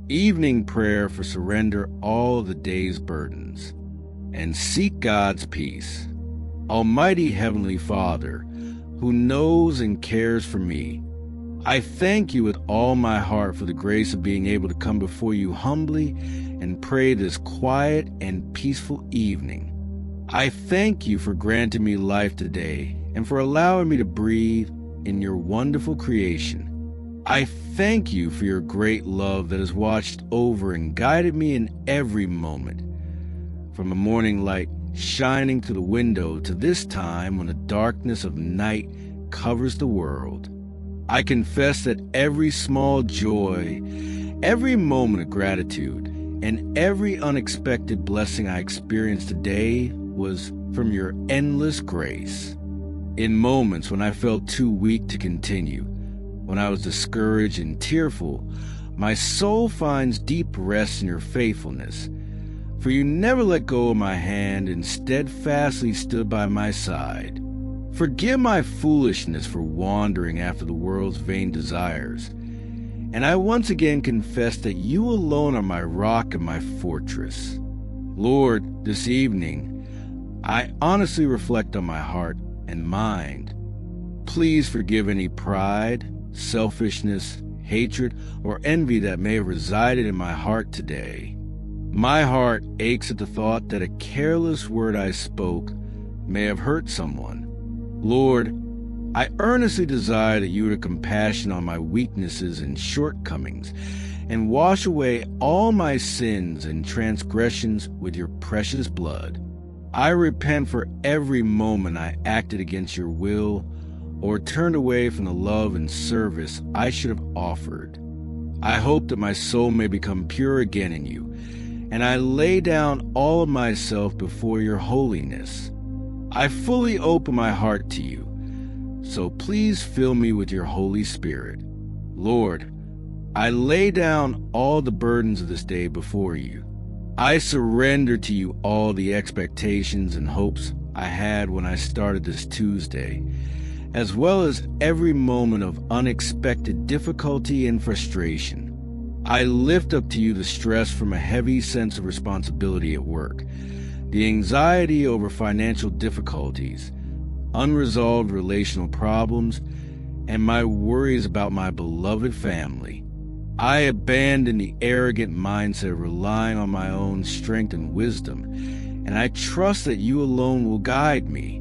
Evening prayer for surrender all of the day's burdens and seek God's peace. Almighty Heavenly Father, who knows and cares for me, I thank you with all my heart for the grace of being able to come before you humbly and pray this quiet and peaceful evening. I thank you for granting me life today and for allowing me to breathe in your wonderful creation. I thank you for your great love that has watched over and guided me in every moment, from a morning light shining through the window to this time when the darkness of night covers the world. I confess that every small joy, every moment of gratitude, and every unexpected blessing I experienced today was from your endless grace. In moments when I felt too weak to continue, when I was discouraged and tearful, my soul finds deep rest in your faithfulness. For you never let go of my hand and steadfastly stood by my side. Forgive my foolishness for wandering after the world's vain desires. And I once again confess that you alone are my rock and my fortress. Lord, this evening, I honestly reflect on my heart and mind. Please forgive any pride, selfishness, hatred, or envy that may have resided in my heart today. My heart aches at the thought that a careless word I spoke may have hurt someone. Lord, I earnestly desire that you would have compassion on my weaknesses and shortcomings and wash away all my sins and transgressions with your precious blood. I repent for every moment I acted against your will or turned away from the love and service I should have offered. I hope that my soul may become pure again in you, and I lay down all of myself before your holiness. I fully open my heart to you, so please fill me with your Holy Spirit. Lord, I lay down all the burdens of this day before you. I surrender to you all the expectations and hopes I had when I started this Tuesday, as well as every moment of unexpected difficulty and frustration. I lift up to you the stress from a heavy sense of responsibility at work, the anxiety over financial difficulties, unresolved relational problems, and my worries about my beloved family. I abandon the arrogant mindset of relying on my own strength and wisdom, and I trust that you alone will guide me.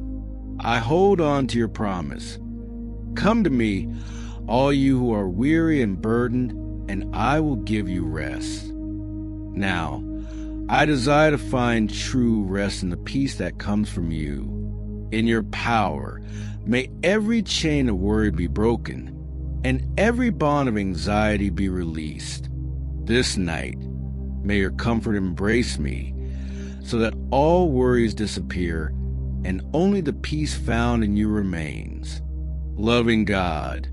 I hold on to your promise. Come to me, all you who are weary and burdened, and I will give you rest. Now, I desire to find true rest in the peace that comes from you. In your power, may every chain of worry be broken, and every bond of anxiety be released. This night, may your comfort embrace me, so that all worries disappear, and only the peace found in you remains. Loving God,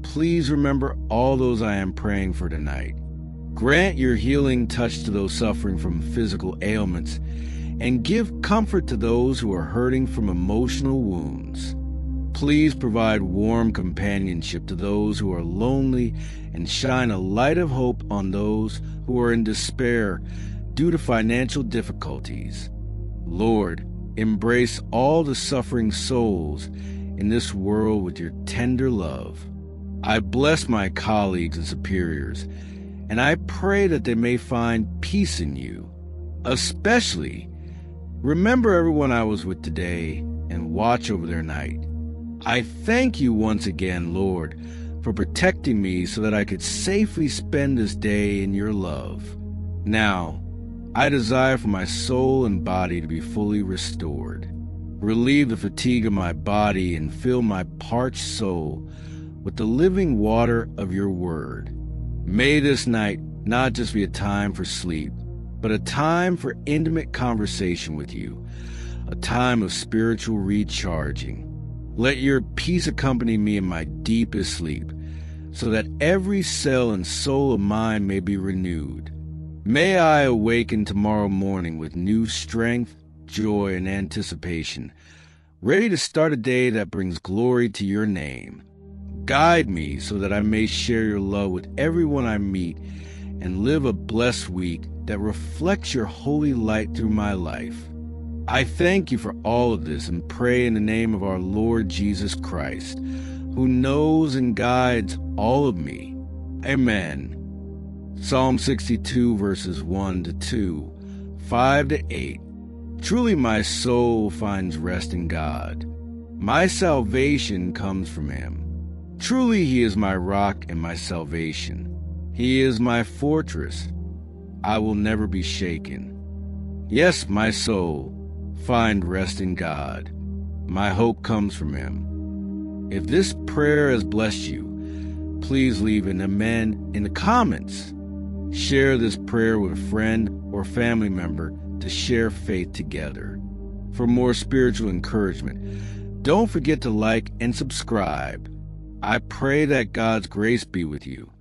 please remember all those I am praying for tonight. Grant your healing touch to those suffering from physical ailments, and give comfort to those who are hurting from emotional wounds. Please provide warm companionship to those who are lonely, and shine a light of hope on those who are in despair due to financial difficulties. Lord, embrace all the suffering souls in this world with your tender love. I bless my colleagues and superiors, and I pray that they may find peace in you. Especially, remember everyone I was with today and watch over their night. I thank you once again, Lord, for protecting me so that I could safely spend this day in your love. Now, I desire for my soul and body to be fully restored. Relieve the fatigue of my body and fill my parched soul with the living water of your word. May this night not just be a time for sleep, but a time for intimate conversation with you, a time of spiritual recharging. Let your peace accompany me in my deepest sleep, so that every cell and soul of mine may be renewed. May I awaken tomorrow morning with new strength, joy, and anticipation, ready to start a day that brings glory to your name. Guide me so that I may share your love with everyone I meet, and live a blessed week that reflects your holy light through my life. I thank you for all of this and pray in the name of our Lord Jesus Christ, who knows and guides all of me. Amen. Psalm 62, verses 1 to 2, 5 to 8. Truly my soul finds rest in God. My salvation comes from him. Truly he is my rock and my salvation. He is my fortress. I will never be shaken. Yes, my soul, find rest in God. My hope comes from him. If this prayer has blessed you, please leave an amen in the comments. Share this prayer with a friend or family member to share faith together. For more spiritual encouragement, don't forget to like and subscribe. I pray that God's grace be with you